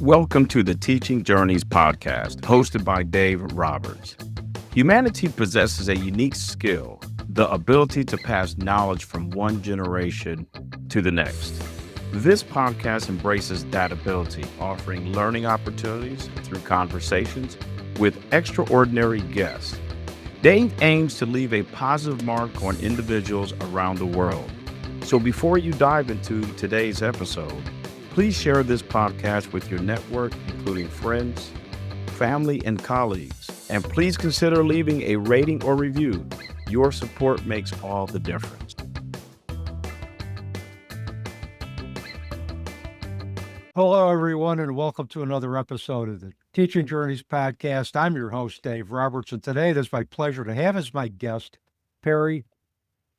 Welcome to the Teaching Journeys podcast, hosted by Dave Roberts. Humanity possesses a unique skill, the ability to pass knowledge from one generation to the next. This podcast embraces that ability, offering learning opportunities through conversations with extraordinary guests. Dave aims to leave a positive mark on individuals around the world. So before you dive into today's episode, please share this podcast with your network, including friends, family, and colleagues. And please consider leaving a rating or review. Your support makes all the difference. Hello, everyone, and welcome to another episode of the Teaching Journeys podcast. I'm your host, Dave Roberts, and today it is my pleasure to have as my guest Perry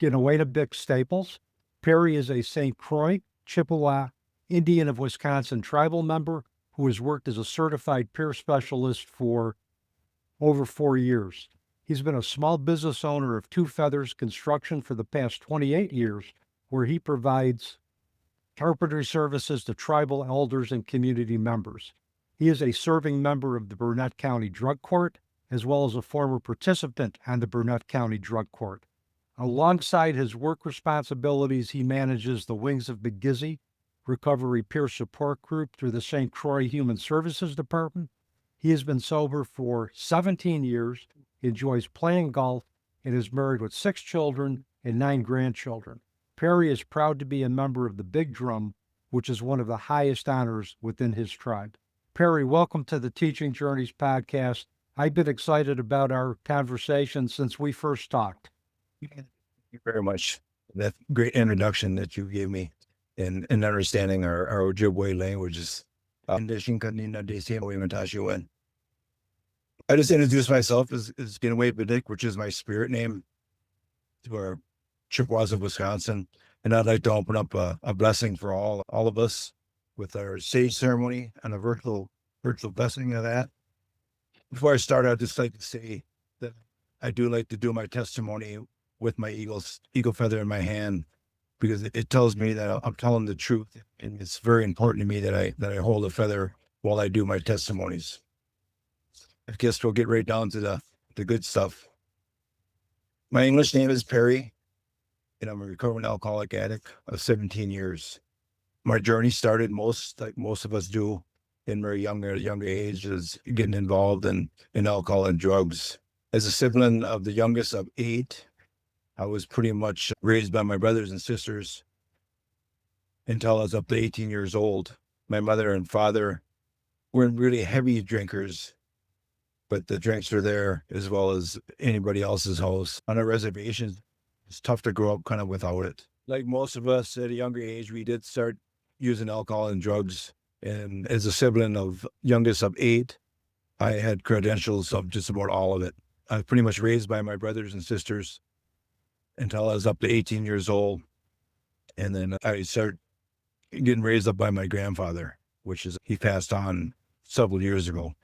Big Staples. Perry is a St. Croix, Chippewa, Indian of Wisconsin tribal member who has worked as a certified peer specialist for over 4 years. He's been a small business owner of Two Feathers Construction for the past 28 years, where he provides carpentry services to tribal elders and community members. He is a serving member of the Burnett County Drug Court, as well as a former participant on the Burnett County Drug Court. Alongside his work responsibilities, he manages the Wings of Migizi Recovery Peer Support Group through the St. Croix Human Services Department. He has been sober for 17 years, enjoys playing golf, and is married with 6 children and 9 grandchildren. Perry is proud to be a member of the Big Drum, which is one of the highest honors within his tribe. Perry, welcome to the Teaching Journeys podcast. I've been excited about our conversation since we first talked. Thank you very much. That great introduction that you gave me in understanding our Ojibwe languages. I just introduced myself as Ginway Bidik, which is my spirit name to our Chippewas of Wisconsin. And I'd like to open up a blessing for all of us with our sage ceremony and a virtual blessing of that. Before I start, I'd just like to say that I do like to do my testimony with my eagle feather in my hand, because it tells me that I'm telling the truth, and it's very important to me that I hold a feather while I do my testimonies. I guess we'll get right down to the good stuff. My English name is Perry, and I'm a recovering alcoholic addict of 17 years. My journey started like most of us do in very younger ages, getting involved in alcohol and drugs. As a sibling of the youngest of 8, I was pretty much raised by my brothers and sisters until I was up to 18 years old. My mother and father weren't really heavy drinkers, but the drinks were there as well as anybody else's house. On a reservation, it's tough to grow up kind of without it. Like most of us at a younger age, we did start using alcohol and drugs. And as a sibling of youngest of 8, I had credentials of just about all of it. I was pretty much raised by my brothers and sisters until I was up to 18 years old. And then I started getting raised up by my grandfather, he passed on several years ago.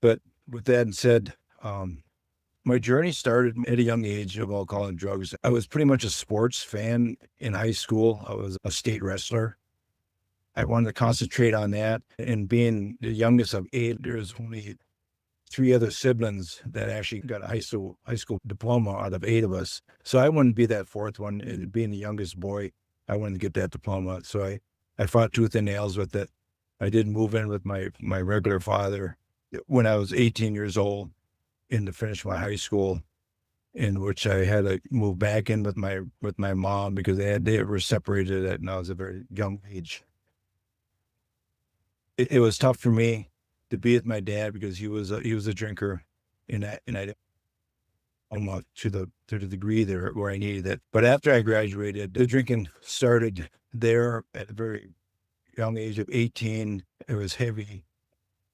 But with that said, my journey started at a young age of alcohol and drugs. I was pretty much a sports fan in high school. I was a state wrestler. I wanted to concentrate on that. And being the youngest of 8, there's only 3 other siblings that actually got a high school diploma out of 8 of us. So I wouldn't be that 4th one. And being the youngest boy, I wanted to get that diploma. So I fought tooth and nails with it. I did move in with my regular father when I was 18 years old to finish my high school, in which I had to move back in with my mom because they were separated when I was a very young age. It was tough for me to be with my dad because he was a drinker, and I didn't almost to the degree there where I needed it. But after I graduated, the drinking started there at a very young age of 18. It was heavy.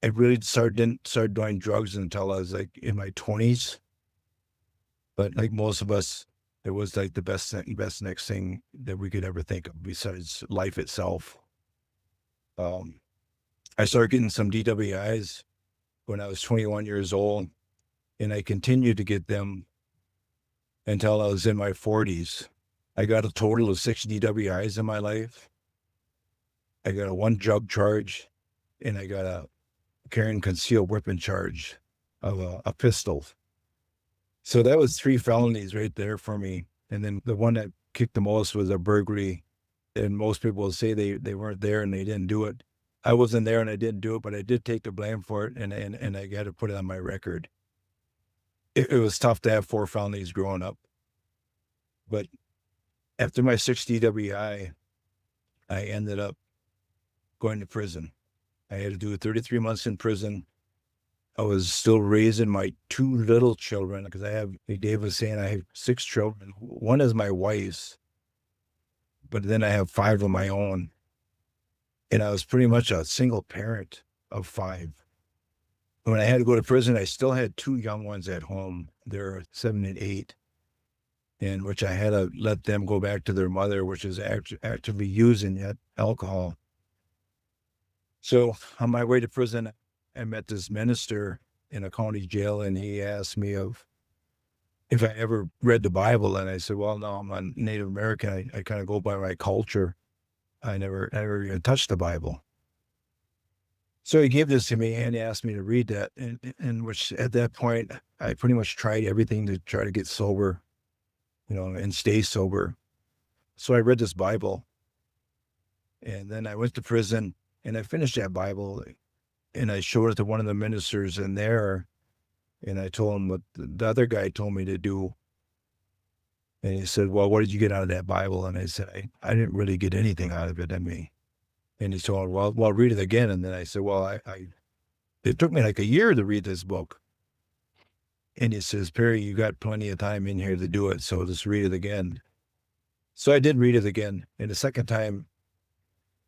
I really didn't start doing drugs until I was like in my 20s. But like most of us, it was like the best next thing that we could ever think of besides life itself. I started getting some DWIs when I was 21 years old, and I continued to get them until I was in my 40s. I got a total of 6 DWIs in my life. I got a 1 drug charge, and I got a carrying concealed weapon charge of a pistol. So that was 3 felonies right there for me. And then the one that kicked the most was a burglary. And most people will say they weren't there and they didn't do it. I wasn't there and I didn't do it, but I did take the blame for it, and I got to put it on my record. It was tough to have 4 felonies growing up. But after my 6th DWI, I ended up going to prison. I had to do 33 months in prison. I was still raising my 2 little children because like Dave was saying, I have 6 children. One is my wife's, but then I have 5 of my own. And I was pretty much a single parent of 5. When I had to go to prison, I still had 2 young ones at home. They're 7 and 8, and which I had to let them go back to their mother, which is actively using yet alcohol. So on my way to prison, I met this minister in a county jail, and he asked me if I ever read the Bible. And I said, well, no, I'm a Native American. I kind of go by my culture. I never even touched the Bible. So he gave this to me and he asked me to read that. And which at that point, I pretty much tried everything to try to get sober, and stay sober. So I read this Bible, and then I went to prison and I finished that Bible, and I showed it to one of the ministers in there, and I told him what the other guy told me to do. And he said, well, what did you get out of that Bible? And I said, I didn't really get anything out of it. And he told me, well, read it again. And then I said, well, it took me like a year to read this book. And he says, Perry, you got plenty of time in here to do it, so just read it again. So I did read it again. And the second time,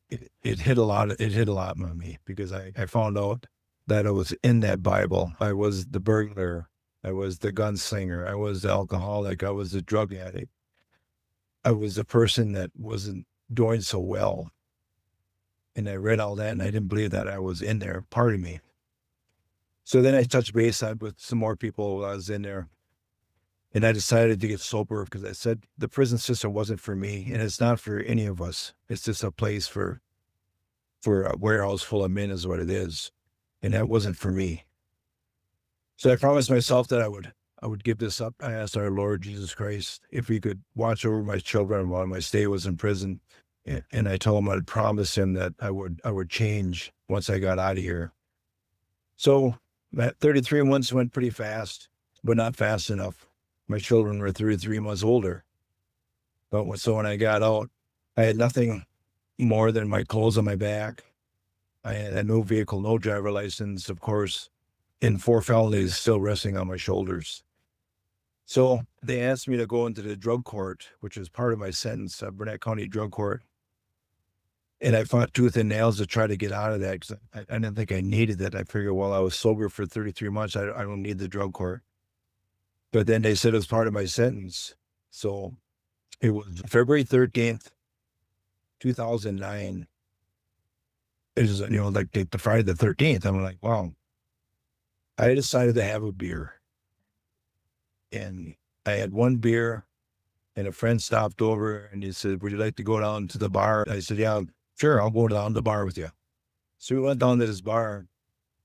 it hit a lot on me, because I found out that I was in that Bible. I was the burglar. I was the gunslinger. I was the alcoholic. I was the drug addict. I was the person that wasn't doing so well. And I read all that, and I didn't believe that I was in there, part of me. So then I touched base with some more people while I was in there. And I decided to get sober, because I said the prison system wasn't for me, and it's not for any of us. It's just a place for a warehouse full of men is what it is. And that wasn't for me. So I promised myself that I would give this up. I asked our Lord Jesus Christ if he could watch over my children while my stay was in prison. And I told him I'd promise him that I would change once I got out of here. So that 33 months went pretty fast, but not fast enough. My children were 33 months older. So when I got out, I had nothing more than my clothes on my back. I had no vehicle, no driver license, of course, and 4 felonies still resting on my shoulders. So they asked me to go into the drug court, which is part of my sentence, Burnett County Drug Court. And I fought tooth and nails to try to get out of that, because I didn't think I needed it. I figured, well, I was sober for 33 months. I don't need the drug court. But then they said it was part of my sentence. So it was February 13th, 2009. It was, like the Friday the 13th. I'm like, wow. I decided to have a beer. And I had 1 beer, and a friend stopped over and he said, would you like to go down to the bar? I said, yeah, sure, I'll go down to the bar with you. So we went down to this bar,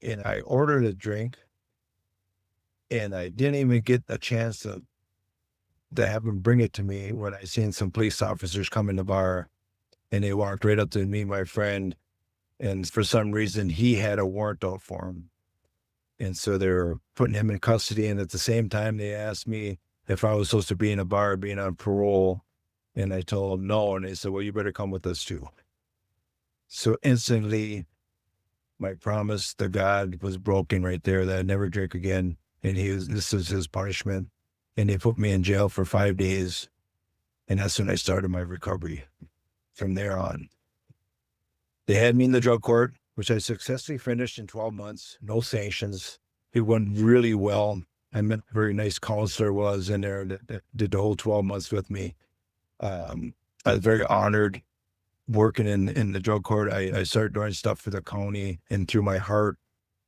and I ordered a drink, and I didn't even get a chance to have him bring it to me when I seen some police officers come in the bar, and they walked right up to me, my friend, and for some reason he had a warrant out for him. And so they were putting him in custody, and at the same time they asked me if I was supposed to be in a bar being on parole, and I told them no, and they said, well, you better come with us too. So instantly, my promise to God was broken right there, that I'd never drink again. And this was his punishment. And they put me in jail for 5 days. And that's when I started my recovery from there on. They had me in the drug court, which I successfully finished in 12 months, no sanctions. It went really well. I met a very nice counselor while I was in there that did the whole 12 months with me. I was very honored working in the drug court. I started doing stuff for the county, and through my heart,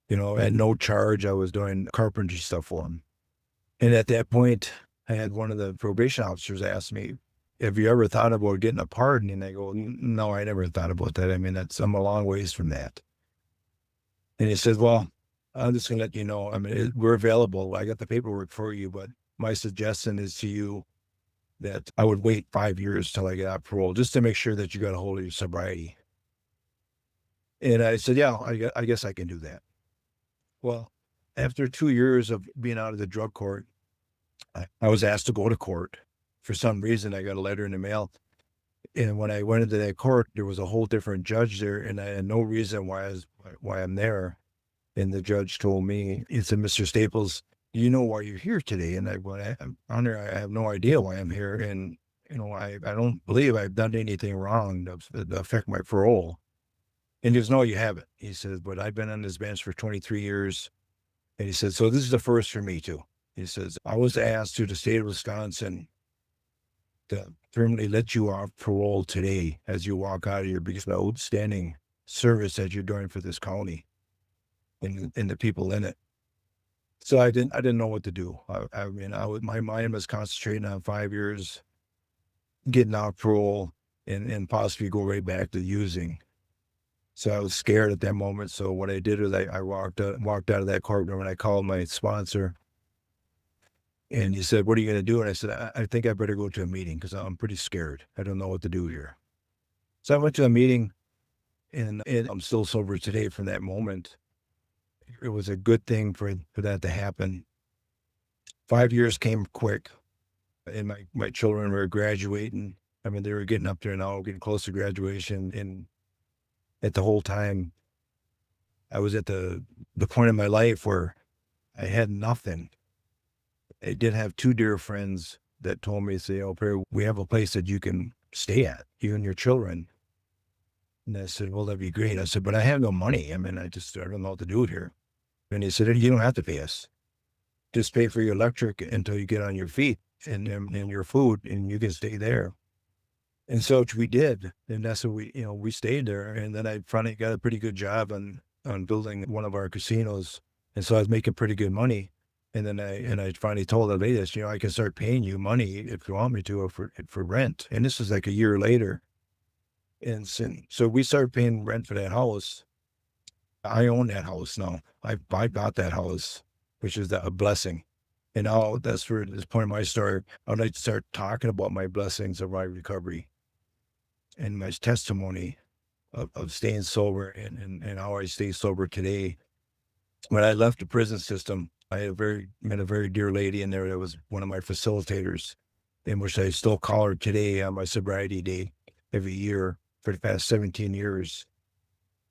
at no charge, I was doing carpentry stuff for them. And at that point, I had one of the probation officers ask me, have you ever thought about getting a pardon? And I go, no, I never thought about that. I mean, I'm a long ways from that. And he said, well, I'm just going to let you know, I mean, we're available. I got the paperwork for you, but my suggestion is to you that I would wait 5 years till I get out parole, just to make sure that you got a hold of your sobriety. And I said, yeah, I guess I can do that. Well, after 2 years of being out of the drug court, I was asked to go to court. For some reason, I got a letter in the mail. And when I went into that court, there was a whole different judge there, and I had no reason why I'm there. And the judge told me, he said, Mr. Staples, you know why you're here today? And I'm Honor, I have no idea why I'm here. And, I don't believe I've done anything wrong to affect my parole. And he goes, no, you haven't. He says, but I've been on this bench for 23 years. And he said, so this is the first for me too. He says, I was asked through the state of Wisconsin to permanently let you off parole today as you walk out of here because of the outstanding service that you're doing for this county and the people in it. So I didn't know what to do. My mind was concentrating on 5 years, getting off parole and possibly go right back to using. So I was scared at that moment. So what I did was I walked out of that courtroom and I called my sponsor. And he said, what are you going to do? And I said, I think I better go to a meeting because I'm pretty scared. I don't know what to do here. So I went to a meeting and I'm still sober today from that moment. It was a good thing for that to happen. 5 years came quick and my children were graduating. I mean, they were getting up there now, getting close to graduation. And at the whole time, I was at the point in my life where I had nothing. I did have two dear friends that told me, say, oh, Perry, we have a place that you can stay at, you and your children. And I said, well, that'd be great. I said, but I have no money. I mean, I don't know what to do here. And he said, you don't have to pay us. Just pay for your electric until you get on your feet and your food, and you can stay there. And so we did. And that's what we stayed there. And then I finally got a pretty good job on building one of our casinos. And so I was making pretty good money. And then I finally told the lady, I can start paying you money if you want me to for rent. And this was like a year later. And so we started paying rent for that house. I own that house now. I bought that house, which is a blessing. And now that's where this point of my story, I'd like to start talking about my blessings of my recovery and my testimony of staying sober and how I stay sober today. When I left the prison system, I met a very dear lady in there that was one of my facilitators, in which I still call her today on my sobriety day every year for the past 17 years.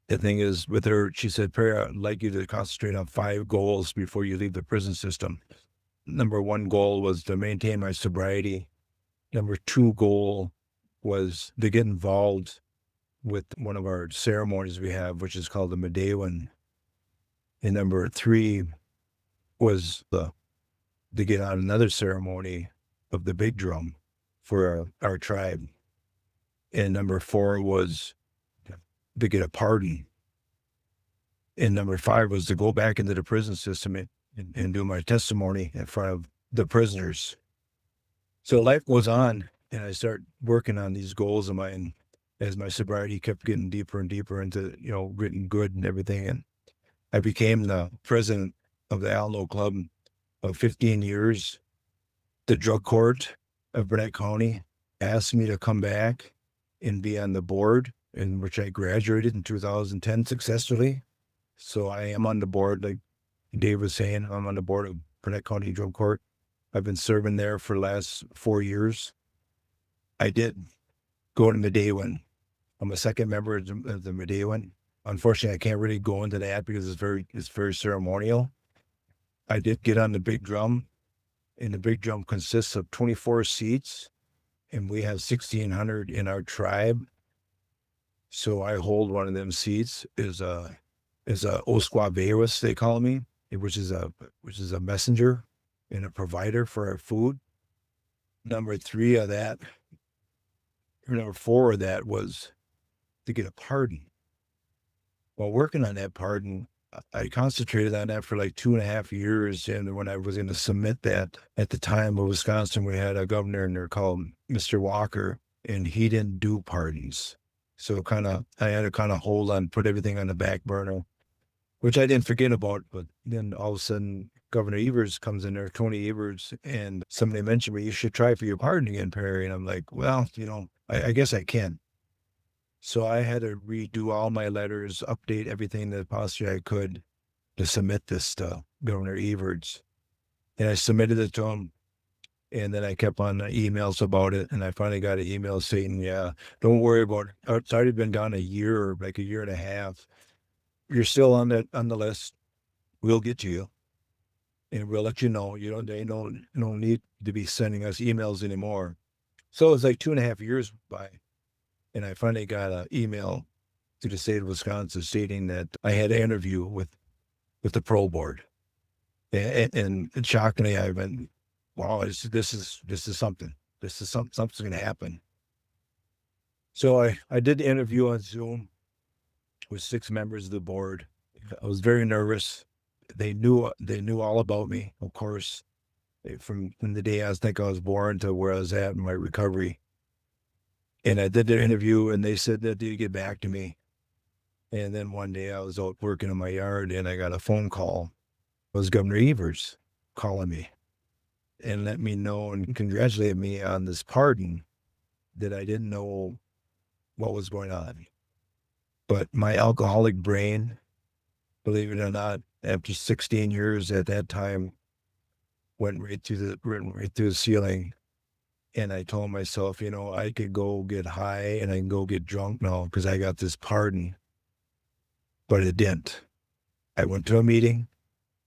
The thing is, with her, she said, Perry, I'd like you to concentrate on 5 goals before you leave the prison system. Number 1 goal was to maintain my sobriety. Number 2 goal was to get involved with one of our ceremonies we have, which is called the Medewan. And number 3 was to get on another ceremony of the big drum for our tribe. And number 4 was to get a pardon. And number 5 was to go back into the prison system and do my testimony in front of the prisoners. So life goes on, and I start working on these goals of mine as my sobriety kept getting deeper and deeper into, written good and everything. And I became the president of the Alno Club of 15 years. The drug court of Burnett County asked me to come back and be on the board, in which I graduated in 2010 successfully. So I am on the board, like Dave was saying. I'm on the board of Burnett County Drug Court. I've been serving there for the last 4 years. I did go to Medewan. I'm a second member of the Medewan. Unfortunately, I can't really go into that because it's very ceremonial. I did get on the big drum, and the big drum consists of 24 seats, and we have 1,600 in our tribe. So I hold one of them seats is a Osquaveros, they call me, which is a messenger and a provider for our food. Number 4 of that was to get a pardon. While working on that pardon, I concentrated on that for like 2.5 years. And when I was going to submit that, at the time of Wisconsin, we had a governor in there called Mr. Walker, and he didn't do pardons. So I had to hold on, put everything on the back burner. which I didn't forget about. But then all of a sudden, Governor Evers comes in there, Tony Evers, and somebody mentioned me, you should try for your pardon again, Perry. And I'm like, well, I guess I can. So I had to redo all my letters, update everything that possibly I could to submit this to Governor Evers. And I submitted it to him. And then I kept on emails about it. And I finally got an email saying, yeah, don't worry about it. It's already been gone a year, like a year and a half. You're still on the list. We'll get to you. And we'll let you know. They don't need to be sending us emails anymore. So it was like 2.5 years by. And I finally got an email to the state of Wisconsin stating that I had an interview with the parole board. And shockingly, I went, wow, this is something. This is something's going to happen. So I did the interview on Zoom with 6 members of the board. I was very nervous. They knew all about me, of course, from the day I was born to where I was at in my recovery. And I did the interview, and they said that they'd get back to me. And then one day I was out working in my yard, and I got a phone call. It was Governor Evers calling me and let me know and congratulate me on this pardon that I didn't know what was going on. But my alcoholic brain, believe it or not, after 16 years at that time, went right through the ceiling. And I told myself, I could go get high and I can go get drunk now because I got this pardon. But it didn't. I went to a meeting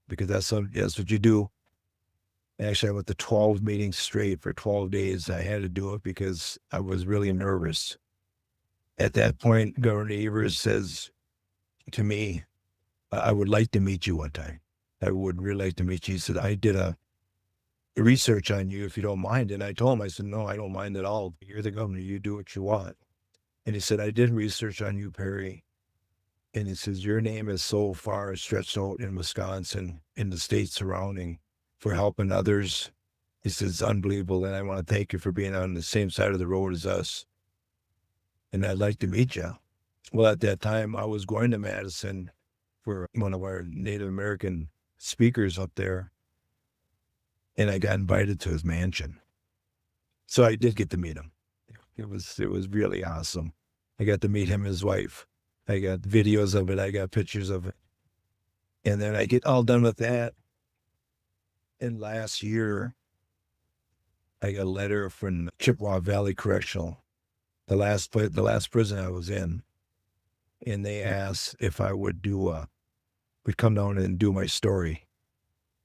because that's what you do. Actually, I went to 12 meetings straight for 12 days. I had to do it because I was really nervous. At that point, Governor Evers says to me, I would like to meet you one time. I would really like to meet you. He said, I did a research on you if you don't mind. And I told him, I said, no, I don't mind at all. You're the governor. You do what you want. And he said, I did research on you, Perry. And he says, your name is so far stretched out in Wisconsin, in the states surrounding, for helping others. He says, it's unbelievable. And I want to thank you for being on the same side of the road as us. And I'd like to meet you. Well, at that time, I was going to Madison for one of our Native American speakers up there. And I got invited to his mansion. So I did get to meet him. It was really awesome. I got to meet him and his wife. I got videos of it. I got pictures of it. And then I get all done with that. And last year, I got a letter from Chippewa Valley Correctional, the last prison I was in. And they asked if I would come down and do my story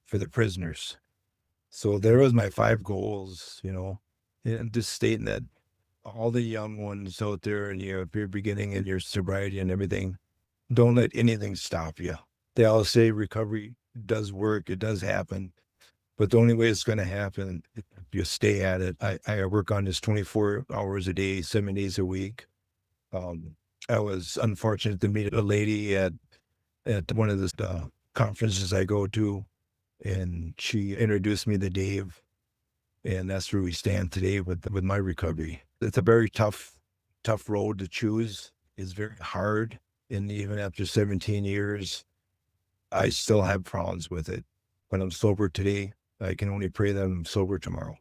for the prisoners. So there was my 5 goals, and just stating that all the young ones out there, and if you're beginning in your sobriety and everything, don't let anything stop you. They all say recovery does work, it does happen, but the only way it's going to happen if you stay at it. I work on this 24 hours a day, 7 days a week. I was unfortunate to meet a lady at one of the conferences I go to, and she introduced me to Dave, and that's where we stand today with my recovery. It's a very tough road to choose. It's very hard, and even after 17 years, I still have problems with it. When I'm sober today, I can only pray that I'm sober tomorrow.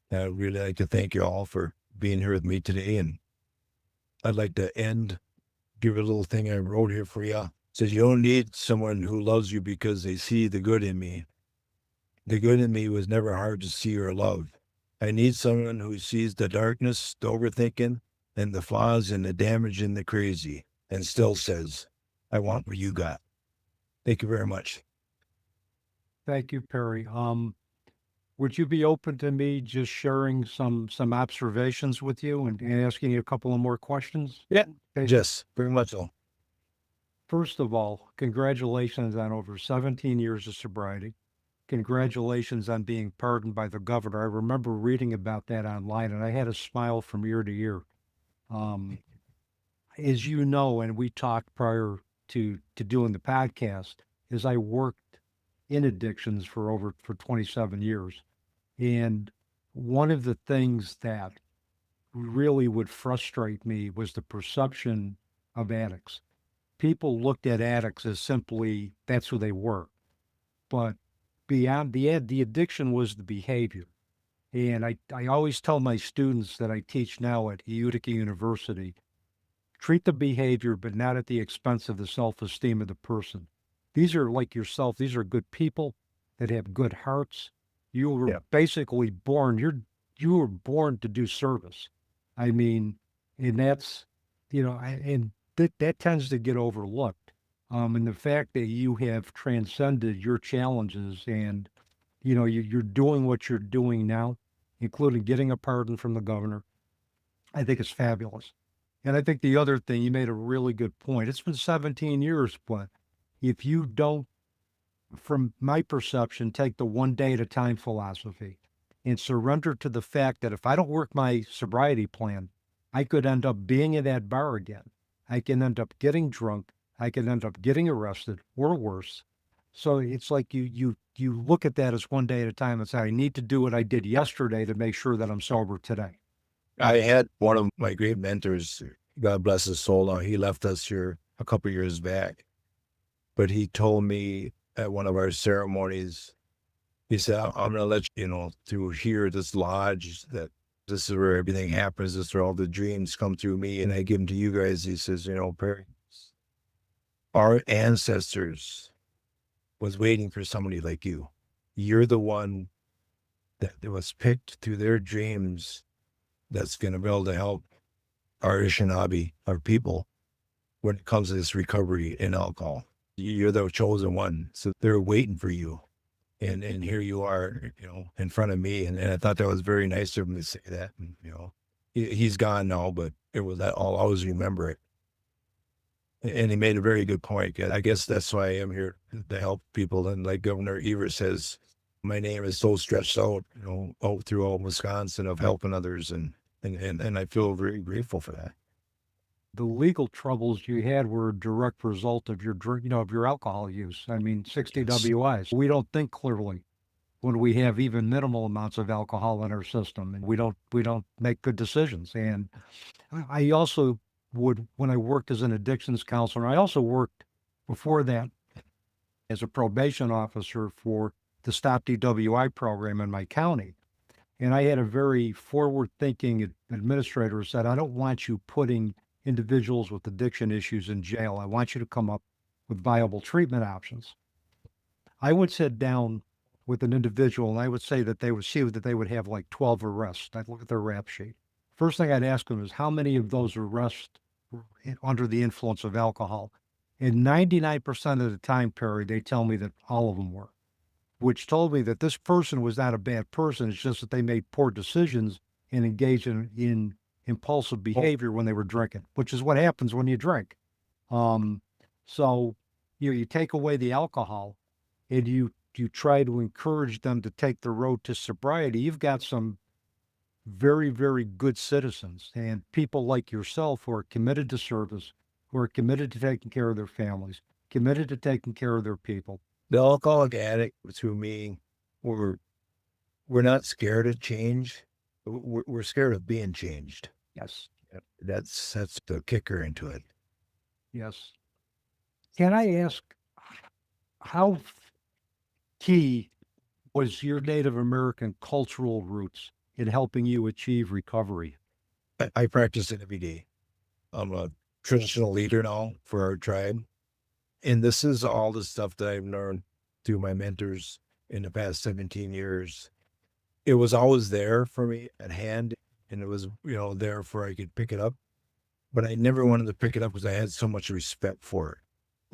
And I'd really like to thank you all for being here with me today, and I'd like to give a little thing I wrote here for you. It says, you don't need someone who loves you because they see the good in me. The good in me was never hard to see or love. I need someone who sees the darkness, the overthinking, and the flaws and the damage and the crazy, and still says, I want what you got. Thank you very much. Thank you, Perry. Would you be open to me just sharing some observations with you and asking you a couple of more questions? Yeah. Okay. Yes, very much so. First of all, congratulations on over 17 years of sobriety. Congratulations on being pardoned by the governor. I remember reading about that online, and I had a smile from ear to ear. As you know, and we talked prior to doing the podcast, is I worked in addictions for 27 years. And one of the things that really would frustrate me was the perception of addicts. people looked at addicts as simply that's who they were. But beyond the addiction was the behavior. And I always tell my students that I teach now at Utica University, treat the behavior, but not at the expense of the self-esteem of the person. These are like yourself. These are good people that have good hearts. You were basically born, you were born to do service. I mean, and that's, and that tends to get overlooked. And the fact that you have transcended your challenges and, you're doing what you're doing now, including getting a pardon from the governor, I think is fabulous. And I think the other thing, you made a really good point. It's been 17 years, but if you don't, from my perception, take the one day at a time philosophy and surrender to the fact that if I don't work my sobriety plan, I could end up being in that bar again. I can end up getting drunk. I can end up getting arrested or worse. So it's like you look at that as one day at a time and say, I need to do what I did yesterday to make sure that I'm sober today. I had one of my great mentors, God bless his soul now, he left us here a couple of years back, but he told me at one of our ceremonies, he said, I'm going to let you know through here, this lodge, that this is where everything happens. This is where all the dreams come through me. And I give them to you guys. He says, Perry, our ancestors was waiting for somebody like you. You're the one that was picked through their dreams that's going to be able to help our Anishinaabe, our people, when it comes to this recovery in alcohol. You're the chosen one. So they're waiting for you. And here you are, in front of me. And I thought that was very nice of him to say that. And, he's gone now, but it was that I'll always remember it. And he made a very good point. I guess that's why I am here, to help people. And like Governor Evers says, my name is so stretched out, out through all Wisconsin of helping others. And I feel very grateful for that. The legal troubles you had were a direct result of your drink, of your alcohol use. I mean, 60 DWIs. We don't think clearly when we have even minimal amounts of alcohol in our system, and we don't make good decisions. And I also when I worked as an addictions counselor, I also worked before that as a probation officer for the Stop DWI program in my county. And I had a very forward-thinking administrator who said, I don't want you putting individuals with addiction issues in jail. I want you to come up with viable treatment options. I would sit down with an individual and I would say that they would see that they would have like 12 arrests. I'd look at their rap sheet. First thing I'd ask them is how many of those arrests were under the influence of alcohol? And 99% of the time, Perry, they tell me that all of them were, which told me that this person was not a bad person. It's just that they made poor decisions and engaged in impulsive behavior when they were drinking, which is what happens when you drink. So you take away the alcohol and you try to encourage them to take the road to sobriety. You've got some very, very good citizens and people like yourself who are committed to service, who are committed to taking care of their families, committed to taking care of their people. The alcoholic addict, to me, we're not scared of change. We're scared of being changed. Yes. That's the kicker into it. Yes. Can I ask, how key was your Native American cultural roots in helping you achieve recovery? I practice it every day. I'm a traditional leader now for our tribe. And this is all the stuff that I've learned through my mentors in the past 17 years. It was always there for me at hand, and it was, there for I could pick it up. But I never wanted to pick it up because I had so much respect for it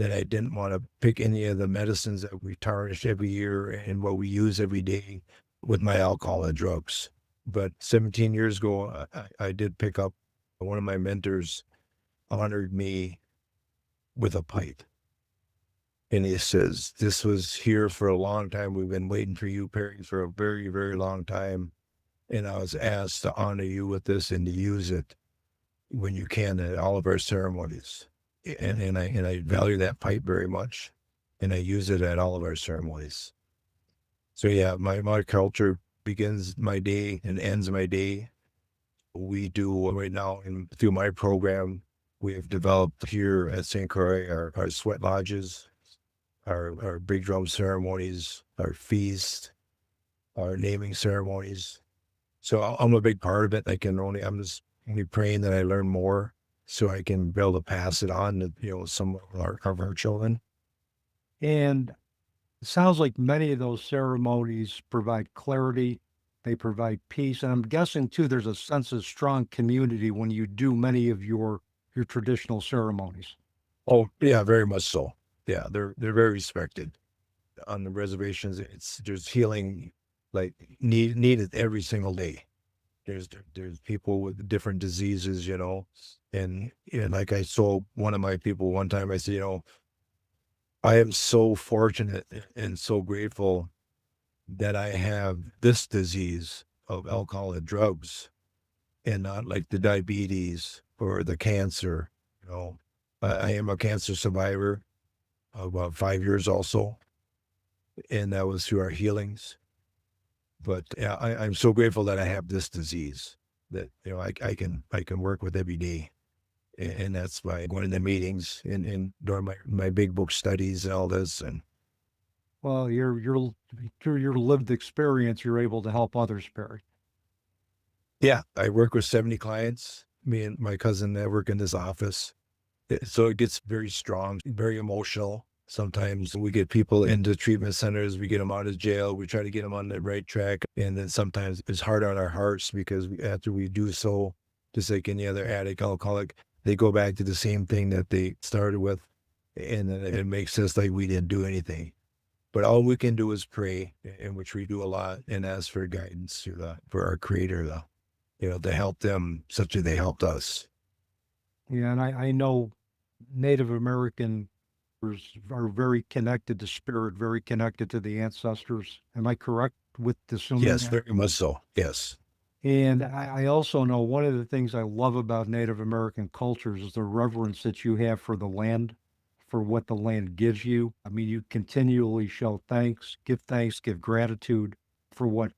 that I didn't want to pick any of the medicines that we tarnish every year and what we use every day with my alcohol and drugs. But 17 years ago, I did pick up. One of my mentors honored me with a pipe. And he says, this was here for a long time. We've been waiting for you, Perry, for a very, very long time. And I was asked to honor you with this and to use it when you can at all of our ceremonies. And I value that pipe very much. And I use it at all of our ceremonies. So yeah, my culture begins my day and ends my day. We do right now through my program, We have developed here at St. Croix our sweat lodges, our big drum ceremonies, our feast, our naming ceremonies. So I'm a big part of it. I'm just only praying that I learn more so I can be able to pass it on to, some of our children. And it sounds like many of those ceremonies provide clarity, they provide peace. And I'm guessing too, there's a sense of strong community when you do many of your traditional ceremonies. Oh, yeah, very much so. Yeah, they're very respected on the reservations. There's healing like needed every single day. There's people with different diseases, and like I told one of my people one time, I said, I am so fortunate and so grateful that I have this disease of alcohol and drugs and not like the diabetes or the cancer. I am a cancer survivor of about 5 years also, and that was through our healings. But yeah, I'm so grateful that I have this disease that I can work with every day, and that's by going to meetings and doing my big book studies and all this. And Well, through your lived experience, you're able to help others, Perry. yeah, I work with 70 clients. Me and my cousin that work in this office. So it gets very strong, very emotional. Sometimes we get people into treatment centers, we get them out of jail, we try to get them on the right track. And then sometimes it's hard on our hearts because after we do so, just like any other addict, alcoholic, they go back to the same thing that they started with. And then it makes us like we didn't do anything. But all we can do is pray, in which we do a lot, and ask for guidance for our Creator, to help them such that they helped us. Yeah, and I know Native American are very connected to spirit, very connected to the ancestors. Am I correct with assuming Yes, that? very much so. Yes. And I also know one of the things I love about Native American cultures is the reverence that you have for the land, for what the land gives you. I mean, you continually show thanks, give gratitude for what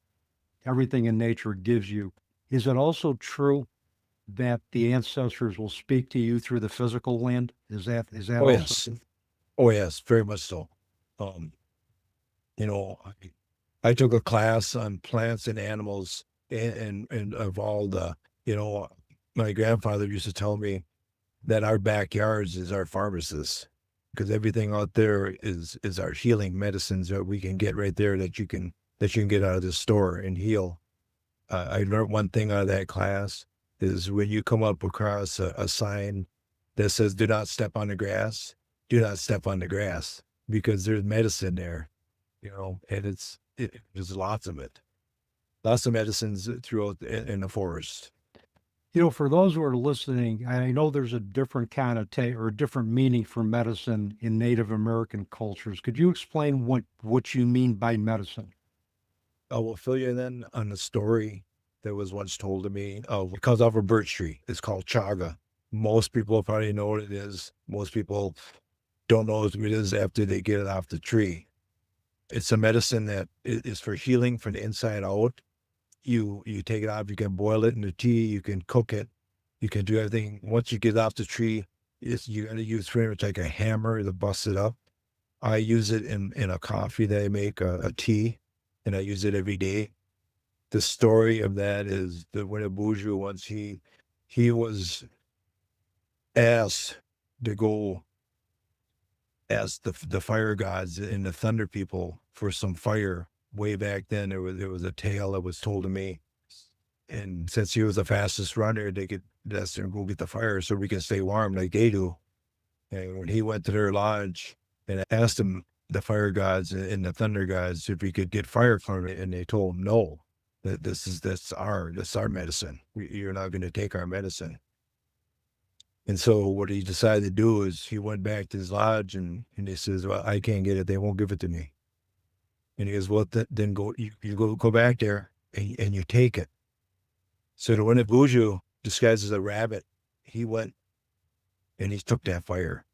everything in nature gives you. Is it also true that the ancestors will speak to you through the physical land? Is that Oh, also? yes. Oh, yes, very much so. Um, you know, I took a class on plants and animals and of all my grandfather used to tell me that our backyards is our pharmacists because everything out there is our healing medicines that we can get right there that you can get out of the store and heal. I learned one thing out of that class is when you come up across a sign that says, do not step on the grass, do not step on the grass because there's medicine there, and there's lots of it, lots of medicines throughout in the forest. For those who are listening, I know there's a different connotation or a different meaning for medicine in Native American cultures. Could you explain what you mean by medicine? I will fill you in on a story that was once told to me. It comes off a birch tree. It's called chaga. Most people probably know what it is. Most people don't know what it is after they get it off the tree. It's a medicine that is for healing from the inside out. You take it off, you can boil it in the tea, you can cook it, you can do everything. Once you get it off the tree, you got to use pretty much like a hammer to bust it up. I use it in a coffee that I make, a tea, and I use it every day. The story of that is that when a Buju once he was asked to go ask the fire gods and the thunder people for some fire way back then. There was a tale that was told to me, and since he was the fastest runner, they could ask him go get the fire so we can stay warm like they do. And when he went to their lodge and asked them, the fire gods and the thunder gods, if he could get fire from it, and they told him no, that that's our medicine. You're not going to take our medicine. And so what he decided to do is he went back to his lodge and he says, well, I can't get it. They won't give it to me. And he goes, well, then go, you go back there and you take it. So the one at Buju, disguised as a rabbit, he went and he took that fire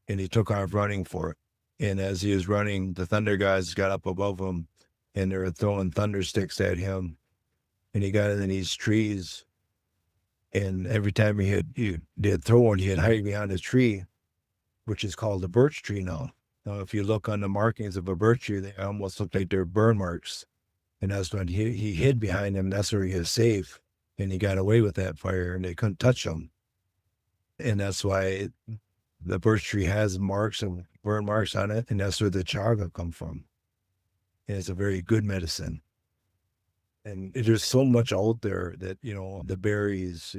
and he took off running for it. And as he was running, the thunder guys got up above him and they were throwing thunder sticks at him. And he got in these trees And every time they'd throw one, he'd hide behind a tree, which is called a birch tree now. Now, if you look on the markings of a birch tree, they almost look like they're burn marks. And that's when he hid behind them. That's where he is safe. And he got away with that fire, and they couldn't touch him. And that's why the birch tree has marks and burn marks on it. And that's where the chaga come from. And it's a very good medicine. And there's so much out there that, the berries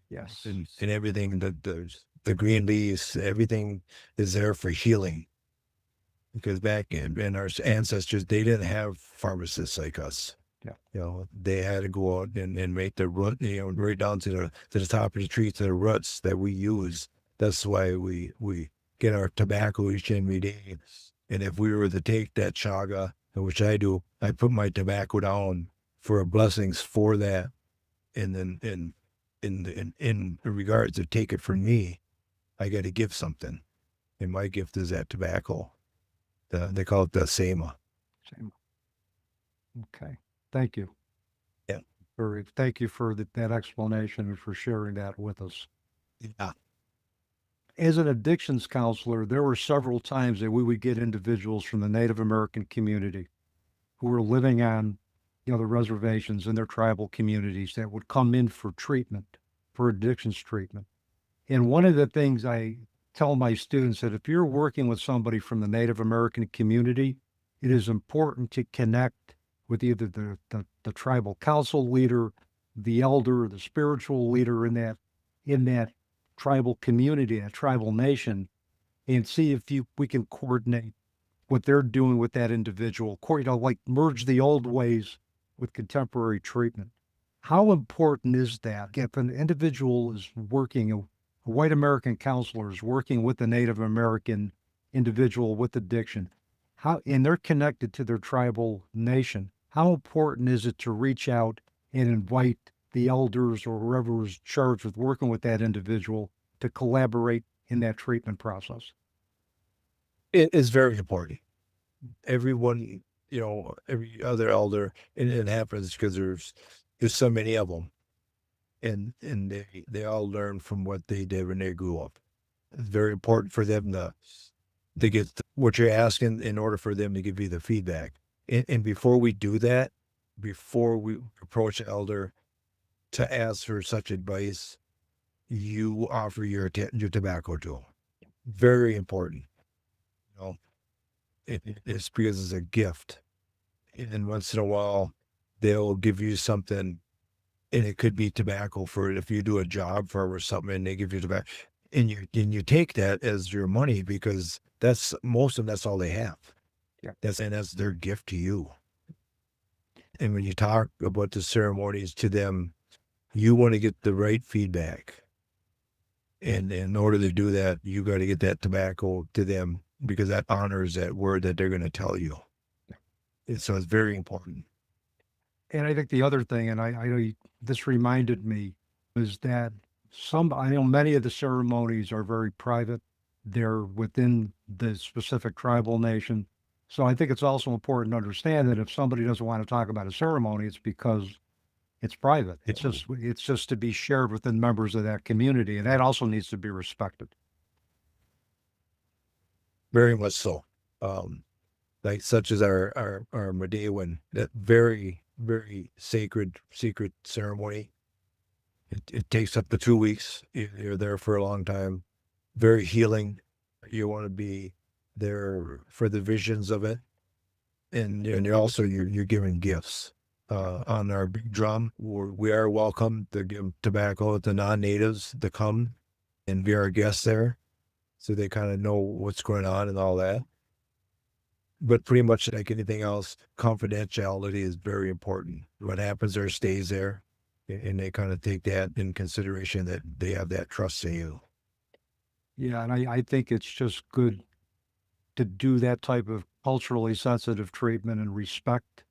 Yes. and everything, the green leaves, everything is there for healing. Because back in our ancestors, they didn't have pharmacists like us. Yeah. They had to go out and make the root, right down to the top of the tree, to the roots that we use. That's why we get our tobacco each and every day. And if we were to take that chaga, which I do, I put my tobacco down for blessings for that. And then in regards to take it from me, I got to give something. And my gift is that tobacco. They call it the Sema. Okay. Thank you. Yeah. Thank you for that explanation and for sharing that with us. Yeah. As an addictions counselor, there were several times that we would get individuals from the Native American community who were living on, the reservations in their tribal communities that would come in for treatment, for addictions treatment. And one of the things I tell my students that if you're working with somebody from the Native American community, it is important to connect with either the tribal council leader, the elder, the spiritual leader in that tribal community, that tribal nation, and see if we can coordinate what they're doing with that individual, like merge the old ways with contemporary treatment. How important is that if an individual is working, a white American counselor is working with a Native American individual with addiction, and they're connected to their tribal nation, how important is it to reach out and invite the elders or whoever is charged with working with that individual to collaborate in that treatment process? It is very important. Everyone, every other elder, and it happens because there's so many of them, and they all learn from what they did when they grew up. It's very important for them to get what you're asking in order for them to give you the feedback. And before we do that, before we approach an elder to ask for such advice, you offer your tobacco to them. Very important. It's because it's a gift. And once in a while, they'll give you something, and it could be tobacco for if you do a job for them or something, and they give you tobacco. And you take that as your money because most of them, that's all they have. Yeah. That's their gift to you. And when you talk about the ceremonies to them, you want to get the right feedback. And in order to do that, you got to get that tobacco to them because that honors that word that they're going to tell you. And so it's very important. And I think the other thing, and I know this reminded me, is that I know many of the ceremonies are very private. They're within the specific tribal nation. So I think it's also important to understand that if somebody doesn't want to talk about a ceremony, it's because it's private. It's just to be shared within members of that community, and that also needs to be respected. Very much so. Like such as our Medewan, that very, very sacred, secret ceremony. It takes up to 2 weeks. You're there for a long time. Very healing. You want to be there for the visions of it. And you're giving gifts. On our big drum, we are welcome to give tobacco to non-natives to come and be our guests there. So they kind of know what's going on and all that. But pretty much like anything else, confidentiality is very important. What happens there stays there. And they kind of take that in consideration that they have that trust in you. Yeah, and I think it's just good to do that type of culturally sensitive treatment and respect,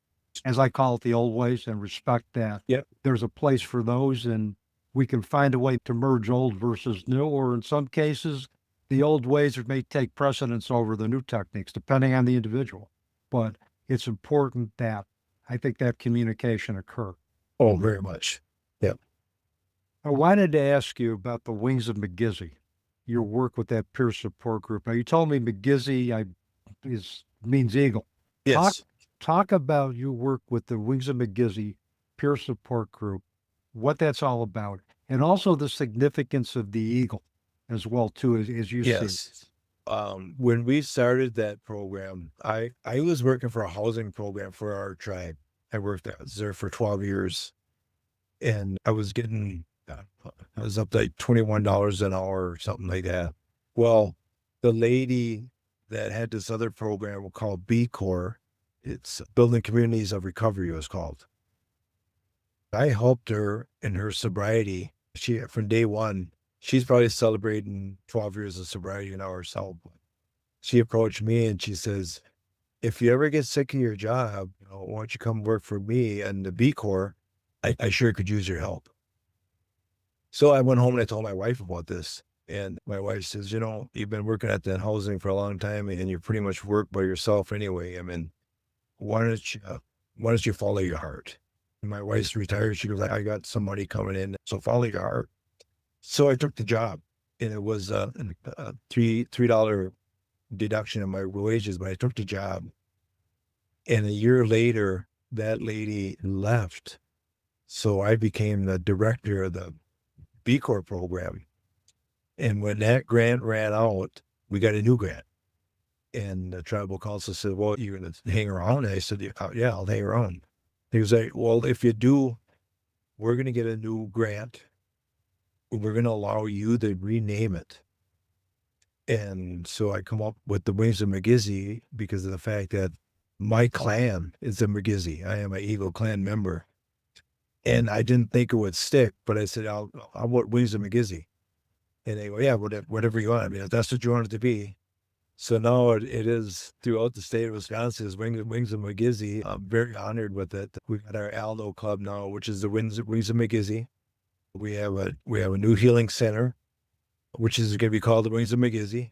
as I call it, the old ways, and respect that. Yep. There's a place for those, and we can find a way to merge old versus new, or in some cases, the old ways may take precedence over the new techniques, depending on the individual. But it's important that I think that communication occur. Oh, very much. Yep. I wanted to ask you about the Wings of Migizi, your work with that peer support group. Now, you told me Migizi means eagle. Talk Yes. talk about your work with the Wings of Migizi peer support group, what that's all about, and also the significance of the eagle as well too, as you see it. Yes. When we started that program, I was working for a housing program for our tribe. I worked there for 12 years, and I was getting, I was up to like $21 an hour or something like that. Well, the lady that had this other program called B Corps, it's Building Communities of Recovery, it was called. I helped her in her sobriety. She, from day one, she's probably celebrating 12 years of sobriety now herself. She approached me and she says, if you ever get sick of your job, why don't you come work for me and the B Corps? I sure could use your help. So I went home and I told my wife about this. And my wife says, you've been working at that housing for a long time and you pretty much work by yourself anyway. I mean, why don't you follow your heart? And my wife's retired. She goes, I got some money coming in. So follow your heart. So I took the job, and it was a $3 deduction of my wages, but I took the job. And a year later, that lady left. So I became the director of the B Corps program. And when that grant ran out, we got a new grant. And the tribal council said, well, you're going to hang around? And I said, yeah, I'll hang around. He was like, well, if you do, we're going to get a new grant. We're going to allow you to rename it. And so I come up with the Wings of Migizi because of the fact that my clan is the Migizi. I am an Eagle clan member. And I didn't think it would stick, but I said, I want Wings of Migizi. And they go, yeah, whatever you want. I mean, if that's what you want it to be. So now it is throughout the state of Wisconsin is Wings of Migizi. I'm very honored with it. We've got our Alno Club now, which is the Wings of Migizi. We have a new healing center, which is going to be called the Wings of Migizi.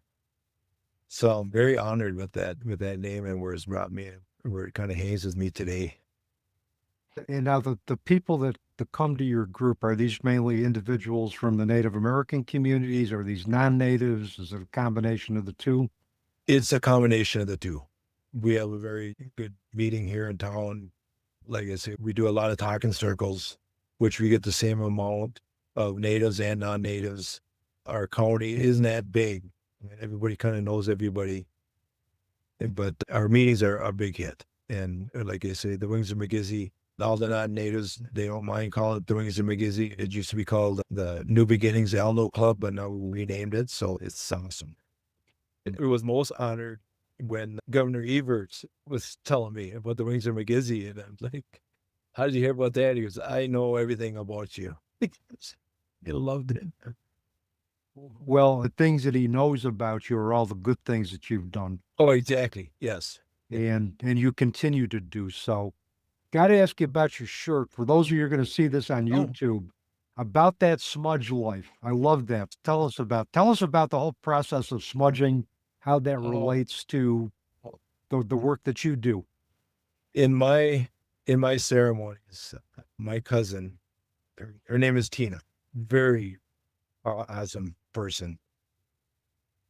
So I'm very honored with that name and where it's brought me, where it kind of hangs with me today. And now the people that come to your group, are these mainly individuals from the Native American communities? Are these non-natives? Is it a combination of the two? It's a combination of the two. We have a very good meeting here in town. Like I said, we do a lot of talking circles, which we get the same amount of natives and non-natives. Our county isn't that big. I mean, everybody kind of knows everybody, but our meetings are a big hit. And like I say, the Wings of Migizi, all the non-natives, they don't mind calling it the Wings of Migizi. It used to be called the New Beginnings Alno Club, but now we renamed it. So it's awesome. It was most honored when Governor Evers was telling me about the Wings of Migizi. And I'm like, how did you hear about that? He goes, I know everything about you. He loved it. Well, the things that he knows about you are all the good things that you've done, Oh, exactly. Yes. and you continue to do so. Got to ask you about your shirt. For those of you who are going to see this on Oh. YouTube, about that smudge life. I love that. Tell us about the whole process of smudging, how that relates to the work that you do. In my ceremonies, my cousin, her name is Tina, very awesome person.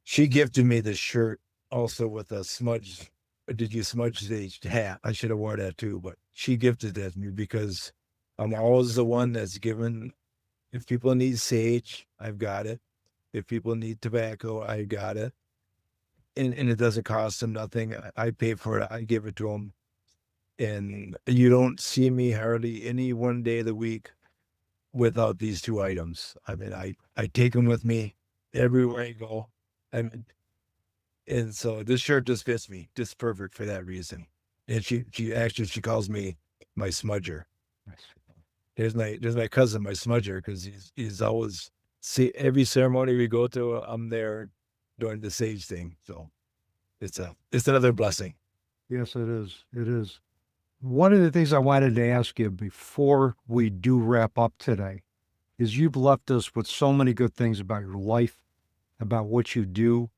She gifted me this shirt also with a smudge. Did you smudge the hat? I should have worn that too, but she gifted that to me because I'm always the one that's given. If people need sage, I've got it. If people need tobacco, I got it. And it doesn't cost them nothing. I pay for it. I give it to them. And you don't see me hardly any one day of the week without these two items. I mean, I take them with me everywhere I go. And so this shirt just fits me just perfect for that reason. And she calls me my smudger. There's my cousin, my smudger, because he's always every ceremony we go to, I'm there doing the sage thing. So it's another blessing. Yes, it is. It is. One of the things I wanted to ask you before we do wrap up today is you've left us with so many good things about your life, about what you do,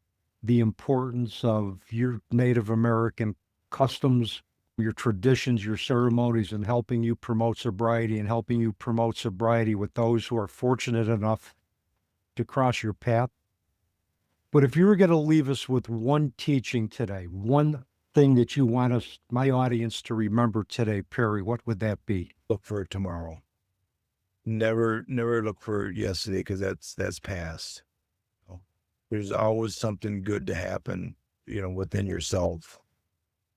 the importance of your Native American customs, your traditions, your ceremonies, and helping you promote sobriety and helping you promote sobriety with those who are fortunate enough to cross your path. But if you were going to leave us with one teaching today, one thing that you want us, my audience, to remember today, Perry, what would that be? Look for tomorrow. Never look for yesterday, because that's past. There's always something good to happen, within yourself.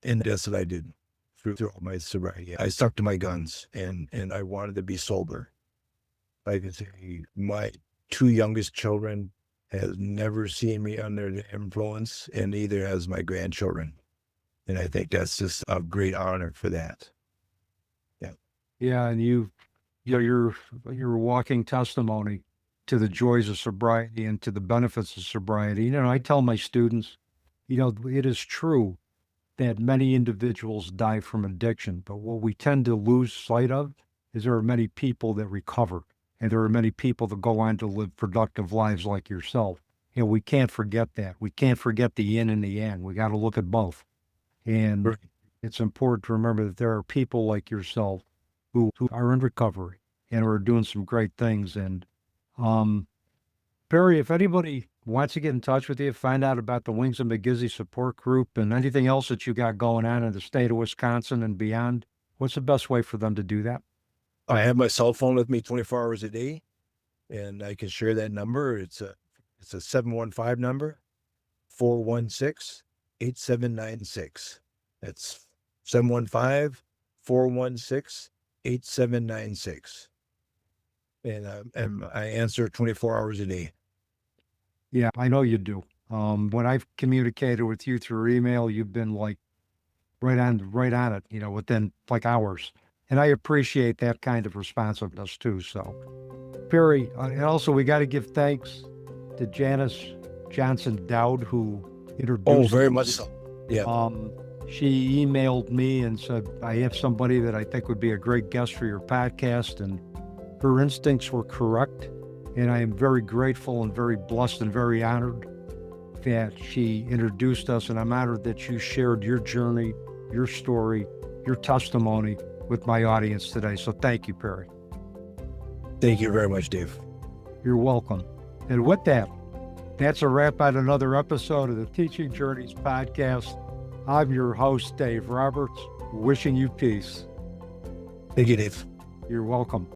And that's what I did through all my sobriety. I stuck to my guns, and I wanted to be sober. I can say my 2 youngest children has never seen me under the influence, and neither has my grandchildren. And I think that's just a great honor for that. Yeah. Yeah, and you're walking testimony to the joys of sobriety and to the benefits of sobriety. I tell my students, it is true that many individuals die from addiction, but what we tend to lose sight of is there are many people that recover, and there are many people that go on to live productive lives like yourself. We can't forget that. We can't forget the yin and the yang. We got to look at both. And Right. It's important to remember that there are people like yourself who are in recovery and are doing some great things. And Perry, if anybody wants to get in touch with you, find out about the Wings of Migizi support group and anything else that you got going on in the state of Wisconsin and beyond, what's the best way for them to do that? I have my cell phone with me 24 hours a day, and I can share that number. It's a 715 number, 416-8796. That's 715-416-8796. And I answer 24 hours a day. Yeah, I know you do. When I've communicated with you through email, you've been like right on it, within like hours. And I appreciate that kind of responsiveness too. So, Perry, and also we got to give thanks to Janice Johnson Dowd, who introduced. Oh, very much so. Yeah. She emailed me and said, I have somebody that I think would be a great guest for your podcast. And her instincts were correct. And I am very grateful and very blessed and very honored that she introduced us. And I'm honored that you shared your journey, your story, your testimony with my audience today. So thank you, Perry. Thank you very much, Dave. You're welcome. And with that, that's a wrap on another episode of the Teaching Journeys podcast. I'm your host, Dave Roberts, wishing you peace. Thank you, Dave. You're welcome.